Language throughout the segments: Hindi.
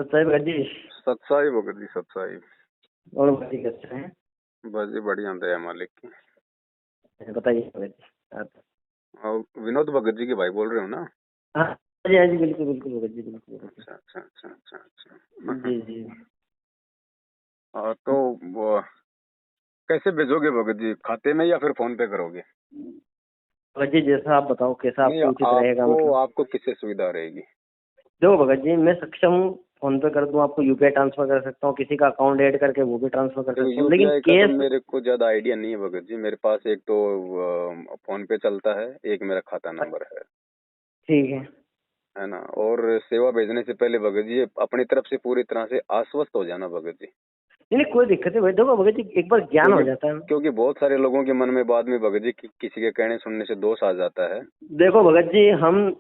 सच्चाई भगत जी। सत्साई भगत जी सत्साई। और भगत जी कैसे हैं? बस जी बढ़िया दया मालिक की। अच्छा, बताइए भगत जी आप। और विनोद भगत जी के भाई बोल रहे हो ना? हाँ जी, हाँ जी, बिल्कुल बिल्कुल भगत जी, बिल्कुल भगत अच्छा अच्छा अच्छा अच्छा अच्छा। जी। जी जी। तो वो कैसे भेजोगे भगत जी, खाते में या फिर फोन पे करोगे? भगत जी जैसा आप बताओ, कैसा नहीं, आपको उचित रहेगा आपको मतलब। आपको किससे सुविधा रहेगी? देखो भगत जी, मैं सक्षम हूँ, फोन पे कर दूं आपको, यूपीआई ट्रांसफर कर सकता हूँ, किसी का अकाउंट ऐड करके वो भी ट्रांसफर कर देखो सकता हूँ, लेकिन यूपीआई का तो केस। मेरे को ज्यादा आइडिया नहीं है भगत जी। मेरे पास एक तो फोन पे चलता है, एक मेरा खाता नंबर ठीक है। है ना। और सेवा भेजने से पहले भगत जी अपनी तरफ से पूरी तरह से आश्वस्त हो जाना भगत जी। नहीं नहीं, कोई दिक्कत नहीं भाई, देखो भगत जी, एक बार ज्ञान हो क्योंकि जाता है। क्योंकि बहुत सारे लोगों के मन में बाद में भगत जी किसी के कहने सुनने से दोष आ जाता है। देखो भगत जी, हम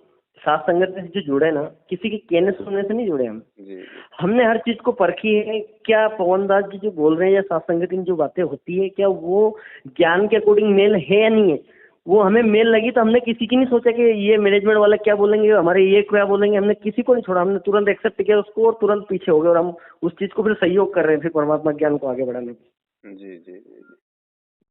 साथ संगत से जो जुड़े ना, किसी के कहने सुनने से नहीं जुड़े हम। जी जी हमने हर चीज को परखी है। क्या पवन दास जी जो बोल रहे हैं या सात संगति में जो बातें होती है, क्या वो ज्ञान के अकॉर्डिंग मेल है या नहीं है। वो हमें मेल लगी तो हमने किसी की नहीं सोचा कि ये मैनेजमेंट वाले क्या बोलेंगे, हमारे ये क्या बोलेंगे, हमने किसी को नहीं छोड़ा, हमने तुरंत एक्सेप्ट किया उसको और तुरंत पीछे हो गए, और हम उस चीज को फिर सहयोग कर रहे हैं फिर परमात्मा ज्ञान को आगे बढ़ाने में। जी जी जी जी।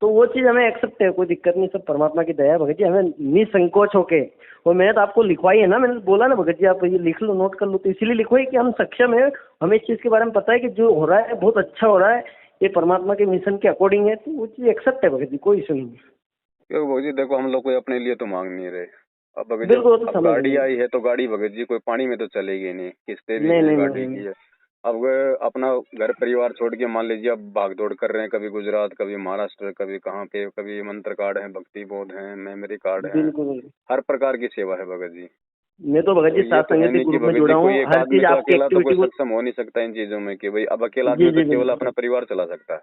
तो वो चीज हमें एक्सेप्ट है, कोई दिक्कत नहीं, सब परमात्मा की दया है भगत जी, हमें निसंकोच होके। और मैंने तो आपको लिखवाई है ना, मैंने बोला ना भगत जी, आप ये लिख लो, नोट कर लो, तो इसीलिए लिखवाई कि हम सक्षम है, हमें इस चीज के बारे में पता है कि जो हो रहा है बहुत अच्छा हो रहा है, ये परमात्मा के मिशन के अकॉर्डिंग है, तो वो चीज एक्सेप्ट है भगत जी, कोई इशू नहीं है। क्योंकि भगत जी देखो, हम लोग कोई अपने लिए तो मांग नहीं रहे। अब भगत जी बिल्कुल, वो तो अब समझ रहे गाड़ी हैं। आई है तो गाड़ी भगत जी कोई पानी में तो चलेगी नहीं, किस्तें भी नहीं हैं, नहीं नहीं गाड़ी नहीं की नहीं। है। अब अपना घर परिवार छोड़ के मान लीजिए अब भाग दौड़ कर रहे हैं, कभी गुजरात, कभी महाराष्ट्र, कभी कहाँ पे, कभी मंत्र कार्ड है, भक्ति बोध है, मेमोरी कार्ड है। बिल्कुल बिल्कुल। हर प्रकार की सेवा है भगत जी। मैं तो भगत तो जी ये सात तो है संगति नहीं कि ग्रुप में भगत जी जुड़ा हूँ, कोई एक हर आदमी चीज तो आपकी अकेला तो कोई एक्टिविटी को। सक्षम हो नहीं सकता इन चीजों में कि भाई अब अकेला जी आदमी तो जी केवल बिल्कुल अपना परिवार चला सकता है।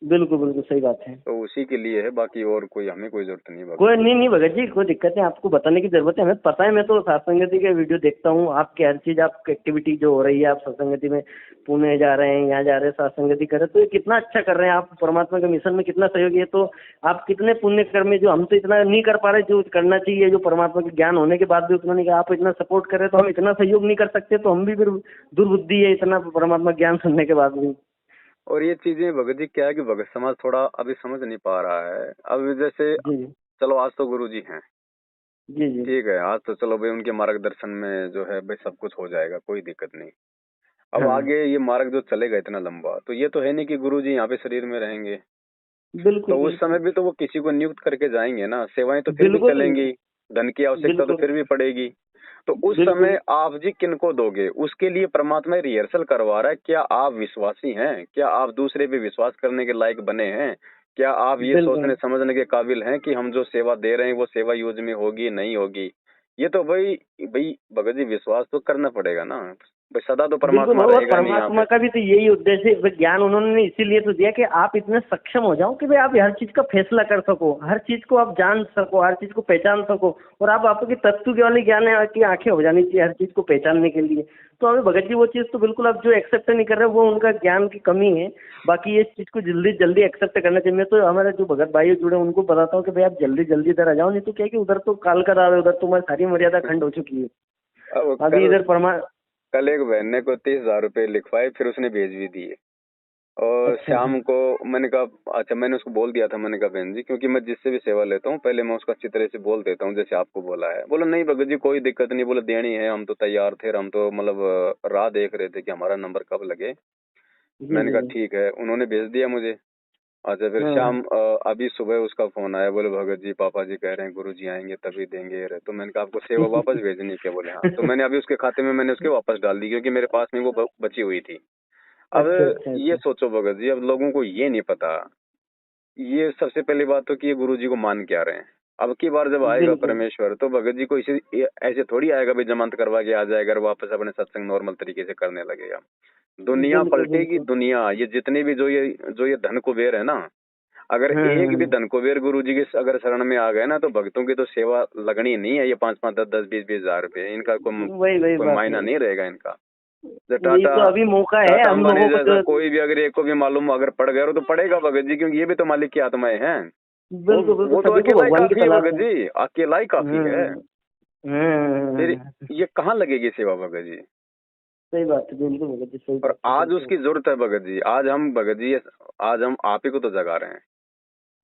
बिल्कुल बिल्कुल सही बात है। तो उसी के लिए है, बाकी और कोई हमें कोई जरूरत नहीं है भगत कोई जी। नहीं नहीं भगत जी, कोई दिक्कत नहीं, आपको बताने की जरूरत है, हमें पता है, मैं तो सत्संगति के वीडियो देखता हूँ, आपकी हर चीज, आपकी एक्टिविटी जो हो रही है, आप सत्संगति में पुणे जा रहे हैं, यहाँ जा रहे हैं, सत्संगति कर रहे हैं, तो ये कितना अच्छा कर रहे हैं आप, परमात्मा के मिशन में कितना सहयोग है, तो आप कितने पुण्य कर्मी, जो हम तो इतना नहीं कर पा रहे जो करना चाहिए, जो परमात्मा के ज्ञान होने के बाद भी उतना नहीं, आप इतना सपोर्ट कर रहे हैं, तो हम इतना सहयोग नहीं कर सकते, तो हम भी फिर दुर्बुद्धि है इतना परमात्मा ज्ञान सुनने के बाद भी। और ये चीजें भगत जी क्या है कि भगत समाज थोड़ा अभी समझ नहीं पा रहा है। अब जैसे जी चलो आज तो गुरु जी हैं, जी जी ठीक है, आज तो चलो भाई उनके मार्गदर्शन में जो है भाई सब कुछ हो जाएगा, कोई दिक्कत नहीं। अब हाँ। आगे ये मार्ग जो चलेगा इतना लंबा, तो ये तो है नहीं कि गुरु जी यहाँ पे शरीर में रहेंगे। बिल्कुल तो उस बिल्कुल समय भी तो वो किसी को नियुक्त करके जाएंगे ना, सेवाएं तो फिर भी बिल्कुल चलेंगी, धन की आवश्यकता तो बिल्कुल फिर भी पड़ेगी। तो उस बिल्कुल। समय आप जी किनको दोगे? उसके लिए परमात्मा रिहर्सल करवा रहा है। क्या आप विश्वासी हैं? क्या आप दूसरे पे विश्वास करने के लायक बने हैं? क्या आप ये बिल्कुल सोचने समझने के काबिल हैं कि हम जो सेवा दे रहे हैं वो सेवा यूज में होगी नहीं होगी? ये तो भाई भाई भगत जी विश्वास तो करना पड़ेगा ना भाई, सदा तो बिल्कुल, परमात्मा और रहेगा नहीं यहाँ परमात्मा पे। का भी तो यही उद्देश्य है, ज्ञान उन्होंने इसीलिए तो दिया कि आप इतने सक्षम हो जाओ कि भाई आप हर चीज का फैसला कर सको, हर चीज को आप जान सको, हर चीज को पहचान सको, और आप आपकी तत्व के वाली ज्ञान है की आंखें हो जानी चाहिए हर चीज को पहचानने के लिए। तो हमें भगत जी वो चीज तो बिल्कुल, आप जो एक्सेप्ट नहीं कर रहे वो उनका ज्ञान की कमी है। बाकी ये चीज को जल्दी जल्दी एक्सेप्ट करना चाहिए। मैं तो हमारे जो भगत भाई जुड़े हैं, उनको बताता हूँ कि भाई आप जल्दी जल्दी इधर आ जाओ, नहीं तो क्या है कि उधर तो काल का राह है, उधर तुम्हारी सारी मर्यादा खंड हो चुकी है। अब अभी इधर कल एक बहन ने को 30,000 रुपए लिखवाए, फिर उसने भेज भी दिए। और अच्छा। शाम को मैंने कहा, अच्छा मैंने उसको बोल दिया था, मैंने कहा बहन जी, क्योंकि मैं जिससे भी सेवा लेता हूँ पहले मैं उसको अच्छी तरह से बोल देता हूँ जैसे आपको बोला है। बोला नहीं भगत जी कोई दिक्कत नहीं, बोला देनी है, हम तो तैयार थे, हम तो मतलब राह देख रहे थे कि हमारा नंबर कब लगे। जी मैंने जी कहा जी। ठीक है, उन्होंने भेज दिया मुझे। अच्छा फिर हाँ। शाम अभी सुबह उसका फोन आया, बोले भगत जी पापा जी कह रहे हैं गुरु जी आएंगे तभी देंगे रे। तो मैंने कहा आपको सेवा वापस भेजनी है क्या? बोले हाँ। तो मैंने अभी उसके खाते में मैंने उसके वापस डाल दी, क्योंकि मेरे पास में वो बची हुई थी। अब अच्छा अच्छा ये अच्छा। सोचो भगत जी, अब लोगों को ये नहीं पता। ये सबसे पहली बात तो कि ये गुरु जी को मान क्या रहे हैं। अब की बार जब आएगा बिल्कुल परमेश्वर तो भगत जी को इसे ऐसे थोड़ी आएगा भाई जमानत करवा के आ जाएगा और वापस अपने सत्संग नॉर्मल तरीके से करने लगेगा। दुनिया बिल्कुल पलटेगी, बिल्कुल। दुनिया ये जितने भी जो ये धन कुबेर है ना, अगर हाँ हाँ एक भी हाँ। धन कुबेर गुरु जी के अगर शरण में आ गए ना, तो भक्तों की तो सेवा लगनी नहीं है। ये 5-5 10-10 20-20 हजार रुपए इनका वही वही कोई बात मायना है। नहीं रहेगा इनका। जो यही टाटा तो अभी मौका है टाटा हम अंबानी लोगों को जैसा जो। कोई भी अगर एक को भी मालूम अगर पड़ गया हो तो पड़ेगा भगत जी, क्योंकि ये भी तो मालिक की आत्माएं हैं। वो बिल्कुल बिल्कुल, वो तो सभी को अकेला ही भगवान की काफी है तलाश भगत है। जी, अकेला ही काफी है। हाँ हाँ, हाँ, फिर हाँ। ये कहाँ लगेगी सेवा भगत जी? सही बात है, बिल्कुल भगत जी, सही और बात है, आज बिल्कुल उसकी जरूरत है भगत जी। आज हम भगत जी, आज हम आप ही को तो जगा रहे हैं।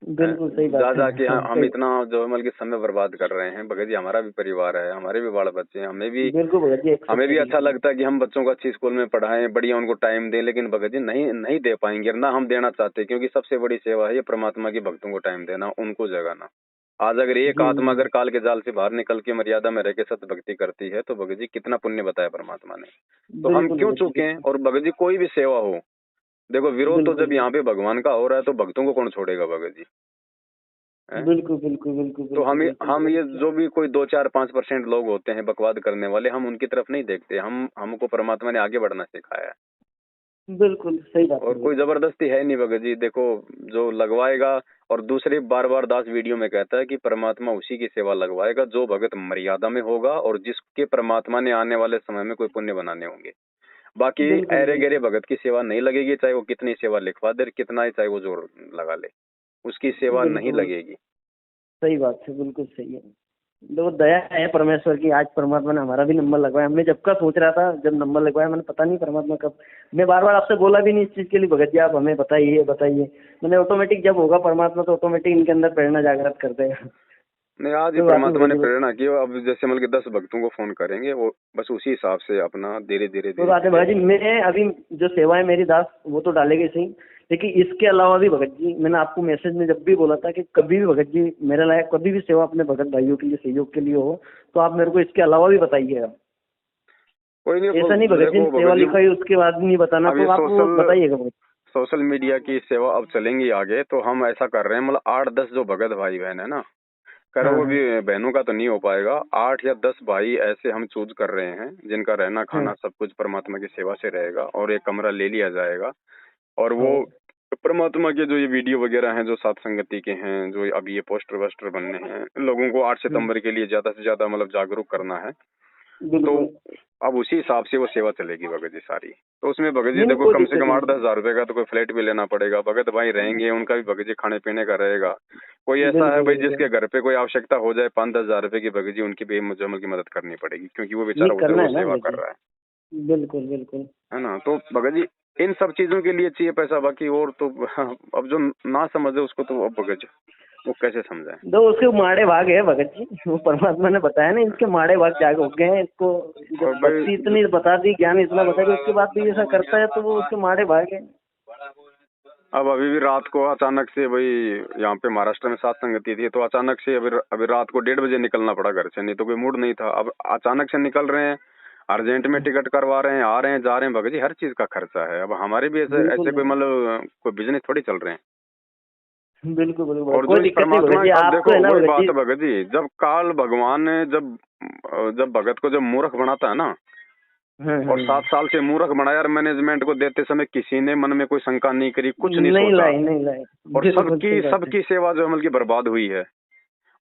बिल्कुल सही जा बात है। जाके हम सही, इतना जो है मतलब कि समय बर्बाद कर रहे हैं भगत जी। हमारा भी परिवार है, हमारे भी बाल बच्चे हैं, बिल्कुल भगत जी, एक हमें सत्य भी अच्छा बिल्कुल। लगता है कि हम बच्चों को अच्छी स्कूल में पढ़ाएं, बढ़िया उनको टाइम दें, लेकिन भगत जी नहीं नहीं दे पाएंगे, ना हम देना चाहते, क्योंकि सबसे बड़ी सेवा है ये परमात्मा की भक्तों को टाइम देना, उनको जगाना। आज अगर एक जी आत्मा जी, अगर काल के जाल से बाहर निकल के मर्यादा में रह के सत्य भक्ति करती है तो भगत जी कितना पुण्य बताया परमात्मा ने। तो हम बिल्कुल क्यों भगत जी, चूकें। बिल्कुल और भगत जी कोई भी सेवा हो, देखो विरोध तो बिल्कुल जब यहाँ पे भगवान का हो रहा है तो भक्तों को कौन छोड़ेगा भगत जी, है? बिल्कुल बिल्कुल बिल्कुल तो बिल्कुल बिल्कुल हम भगत ये जी। जो भी कोई 2 4 5% लोग होते हैं बकवाद करने वाले, हम उनकी तरफ नहीं देखते। हमको परमात्मा ने आगे बढ़ना सिखाया है। बिल्कुल सही बात है और कोई भगत जबरदस्ती है नहीं भगत जी। देखो जो लगवाएगा, और दूसरे बार बार दास वीडियो में कहता है कि परमात्मा उसी की सेवा लगवाएगा जो भगत मर्यादा में होगा और जिसके परमात्मा ने आने वाले समय में कोई पुण्य बनाने होंगे। जी। बाकी बिल्कुल अरे गहरे बिल्कुल भगत की सेवा नहीं लगेगी, चाहे वो कितनी सेवा लिखवा दे, कितना ही चाहे वो जोर लगा ले, उसकी सेवा नहीं बिल्कुल लगेगी। सही बात है, बिल्कुल सही है। देखो दया है परमेश्वर की, आज परमात्मा ने हमारा भी नंबर लगवाया। हमने जब का सोच रहा था, जब नंबर लगवाया मैंने, पता नहीं परमात्मा कब। मैं बार बार आपसे बोला भी नहीं इस चीज के लिए, भगत जी आप हमें बताइए बताइए। मैंने ऑटोमेटिक जब होगा परमात्मा तो ऑटोमेटिक इनके अंदर प्रेरणा जागृत कर देगा। नहीं, आज ही कोई बात नहीं परमात्मा भगत ने जी, बस प्रेरणा की। अब जैसे मतलब कि 10 भक्तों को फोन करेंगे, वो बस उसी हिसाब से अपना धीरे धीरे कोई धीरे बात है धीरे। भगत जी। मैं अभी जो सेवा है मेरी दास, वो तो डालेगी सही, लेकिन इसके अलावा भी भगत जी, मैंने आपको मैसेज में जब भी बोला था कि कभी भी भगत जी मेरे लायक कभी भी सेवा अपने भगत भाइयों के लिए सहयोग के लिए हो तो आप मेरे को इसके अलावा भी बताइएगा। कोई नहीं, ऐसा नहीं भगत जी देखो सेवा भगत जी, लिखाई उसके बाद नहीं बताना, अब तो ये आप वो सोशल बताइएगा भगत। सोशल मीडिया की सेवा अब चलेंगी आगे, तो हम ऐसा कर रहे हैं मतलब 8 10 जो भगत भाई बहन है ना, खैर हाँ वो हाँ भी बहनों का तो नहीं हो पाएगा, 8 या 10 भाई ऐसे हम चूज कर रहे हैं जिनका रहना हाँ खाना सब कुछ परमात्मा की सेवा से रहेगा, और एक कमरा ले लिया जाएगा। और वो हाँ। परमात्मा के जो ये वीडियो वगैरह हैं जो सात संगति के हैं, जो अभी ये पोस्टर वोस्टर बनने हैं, लोगों को 8 हम्म, सितंबर के लिए ज्यादा से ज्यादा मतलब जागरूक करना है। तो बिल्कुल। अब उसी हिसाब से वो सेवा चलेगी भगत जी सारी। तो उसमें भगत जी नहीं नहीं, देखो कोई कम से दिक्कत कम नहीं। 8 10 हजार रुपए का तो कोई फ्लैट भी लेना पड़ेगा। भगत भाई रहेंगे, उनका भी भगत जी खाने पीने का रहेगा। कोई ऐसा है बिल्कुल भाई बिल्कुल। जिसके घर पे कोई आवश्यकता हो जाए 5 10 हजार रुपए की, भगत जी उनकी भी मुझे की मदद करनी पड़ेगी, क्योंकि वो नहीं बेचारा उधर करना वो है ना सेवा भगत कर जी, रहा बिल्कुल बिल्कुल। है ना। तो भगत जी इन सब चीजों के लिए चाहिए पैसा, बाकी और तो अब जो ना समझे उसको तो अब भगत जी वो कैसे समझाए। दो उसके माड़े भाग है भगत जी, वो परमात्मा ने बताया ना, इनके माड़े भाग जाग हो गए हैं इसको। जब और भाई भक्ति इतनी बता दी, ज्ञान इतना बता दिया, उसके बाद भी ऐसा करता है तो वो उसके माड़े भाग है। अब अभी भी रात को अचानक से भाई, यहाँ पे महाराष्ट्र में सात संगति थी, तो अचानक से अभी रात को 1:30 बजे निकलना पड़ा घर से, नहीं तो कोई मूड नहीं था। अब अचानक से निकल रहे हैं, अर्जेंट में टिकट करवा रहे हैं, आ रहे हैं जा रहे हैं भगत जी, हर चीज का खर्चा है। अब हमारे भी ऐसे ऐसे बिल्कुल कोई मतलब कोई बिजनेस थोड़ी चल रहे हैं। बिल्कुल बिल्कुल, और जो कोई इस दिक्कत नहीं भगत परमात्मा, जी, अब आप तो देखो है ना वही भगत बात जी। है भगत जी, जब काल भगवान ने जब जब भगत को जब मूर्ख बनाता है ना, और 7 साल से मूर्ख बनाया, और मैनेजमेंट को देते समय किसी ने मन में कोई शंका नहीं करी, कुछ नहीं नहीं सोचा, लाई नहीं लाई, और बिल्कुल सबकी सही बात है। सबकी सेवा जो है मतलब की बर्बाद हुई है।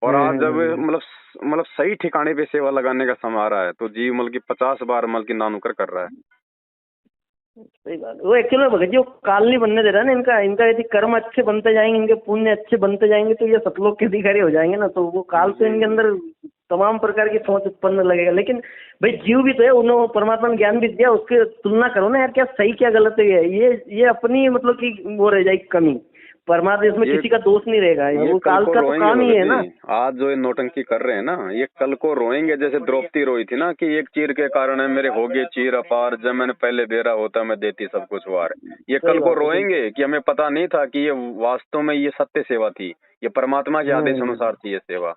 और आज जब मतलब सही ठिकाने पे सेवा लगाने का समय आ रहा है, तो जीव मतलब की 50 बार मतलब की नानुकर कर रहा है। सही बात है। वो एक्चुअली भगत जी वो काल नहीं बनने दे रहा ना इनका, इनका यदि कर्म अच्छे बनते जाएंगे, इनके पुण्य अच्छे बनते जाएंगे तो ये सतलोक के अधिकारी हो जाएंगे ना, तो वो काल तो इनके अंदर तमाम प्रकार की सोच उत्पन्न लगेगा। लेकिन भाई जीव भी तो है, उन्होंने परमात्मा ने ज्ञान भी दिया, उसके तुलना करो ना यार, क्या सही क्या गलत है। ये अपनी मतलब कि वो रह जाएगी कमी, परमात्मा इसमें ये किसी का दोष नहीं रहेगा, ये वो कल काल को का तो रोएंगे काम ही भगत है जी। ना। आज जो ये नौटंकी कर रहे हैं ना, ये कल को रोएंगे। जैसे द्रौपदी रोई थी ना कि एक चीर के कारण है मेरे हो गए चीर अपार, जब मैंने पहले बेरा होता मैं देती सब कुछ वार। ये सही कल को बात है बिल्कुल। रोएंगे कि हमें पता नहीं था कि ये वास्तव में ये सत्य सेवा थी, ये परमात्मा के आदेश अनुसार थी ये सेवा।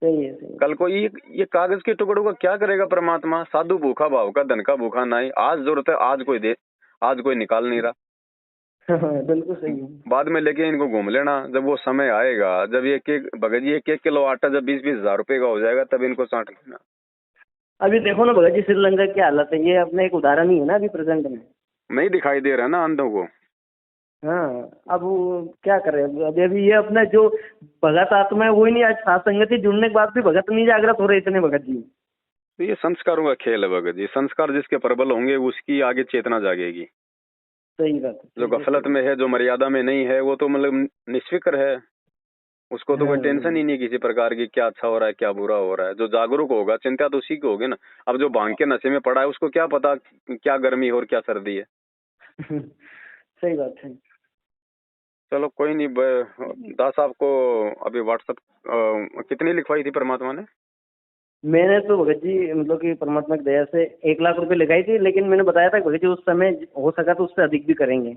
सही है सही कल को ये कागज के टुकड़ों का क्या करेगा परमात्मा। साधु भूखा भाव का, धन का भूखा नहीं। आज जरूरत है, आज कोई दे, आज कोई निकाल नहीं रहा। है। बिल्कुल सही है। बाद में लेके इनको घूम लेना, जब वो समय आएगा, जब एक एक भगत जी 1 1 किलो आटा जब 20 20 हजार रुपए का हो जाएगा, तब इनको चाट लेना। अभी देखो ना भगत जी श्रीलंका की हालत है, ये अपने एक उदाहरण ही है ना अभी प्रेजेंट में। नहीं दिखाई दे रहा ना अंधों को। हाँ, अब वो क्या करे, अभी अभी ये अपना जो भगत आत्मा है वही नहीं, आज सात संगति जुड़ने के बाद भी भगत नहीं जागृत हो रहे इतने भगत जी। तो ये संस्कारों का खेल है भगत जी। संस्कार जिसके प्रबल होंगे उसकी आगे चेतना जागेगी। सही बात है, जो बिल्कुल गफलत सही में है, जो मर्यादा में नहीं है, वो तो मतलब निष्फिक्र है। उसको तो कोई टेंशन ही नहीं किसी प्रकार की, क्या अच्छा हो रहा है क्या बुरा हो रहा है। जो जागरूक होगा चिंता तो उसी की होगी ना। अब जो भांग के नशे में पड़ा है उसको क्या पता क्या गर्मी हो और क्या सर्दी है। सही बात है। चलो कोई नहीं। दास आपको अभी व्हाट्सअप कितनी लिखवाई थी परमात्मा ने? मैंने तो भगत जी मतलब कि परमात्मा की दया से 1 लाख रुपए लगाई थी, लेकिन मैंने बताया था भगत जी उस समय हो सका तो उससे अधिक भी करेंगे।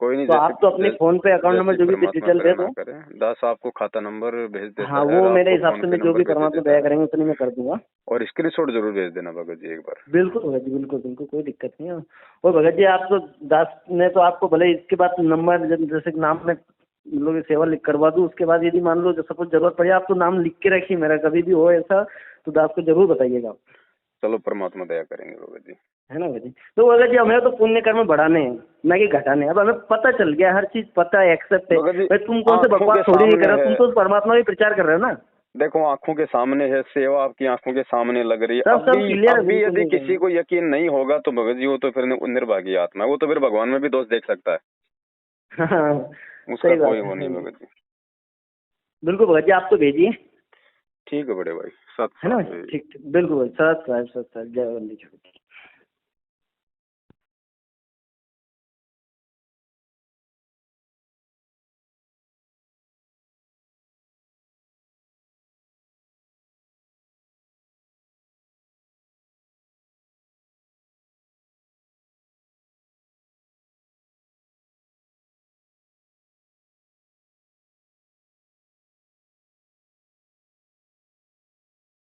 कोई नहीं, तो आप तो अपने फोन पे अकाउंट नंबर जैसी जो भी परमात्मा डिटेल करे दे ना दो। करे। दास आपको खाता नंबर भेज देता हाँ, है और वो मेरे आपको हिसाब फोन से पे मैं जो नंबर भी भी भेज परमात्मा देता दया है। करेंगे उतनी मैं कर दूंगा। और स्क्रीनशॉट जरूर भेज देना भगत जी एक बार। बिल्कुल भगत जी, बिल्कुल बिल्कुल, कोई दिक्कत नहीं है। और भगत जी आप तो दास ने तो आपको भले इसके बाद नंबर जैसे कि नाम में मतलब कि सेवा लिख करवा दूं, उसके बाद यदि मान लो सपोज जरूरत पड़े आप तो नाम लिख के रखिए मेरा, कभी भी हो ऐसा तो दास को जरूर बताइएगा। चलो परमात्मा दया करेंगे भगत जी। है ना भगत जी? तो भगत जी हमें तो पुण्य कर्म बढ़ाने हैं ना कि घटाने हैं। अब हमें पता चल गया, हर चीज पता है, एक्सेप्ट है भगत जी भाई। तुम कौन से आंखों बकवास के थोड़ी नहीं कर सामने रहे हो, तुम है, तो उस परमात्मा का प्रचार कर रहे हो ना। देखो आंखों के सामने है, सेवा आपकी आंखों के सामने लग रही है। सब क्लियर है, अभी बिल्कुल यदि नहीं किसी को यकीन नहीं होगा तो भगत जी वो तो फिर निर्भागी आत्मा है, वो तो फिर भगवान में भी दोष देख सकता है। हाँ, उसका सही बात कोई है। वो हाँ नहीं जी, भगत जी। बिल्कुल भगत जी, आप तो भेजिए। ठीक है बड़े भाई, सत है ना? श्री। ठीक ठीक, बिल्कुल भाई, सत साहब, जय वंदे।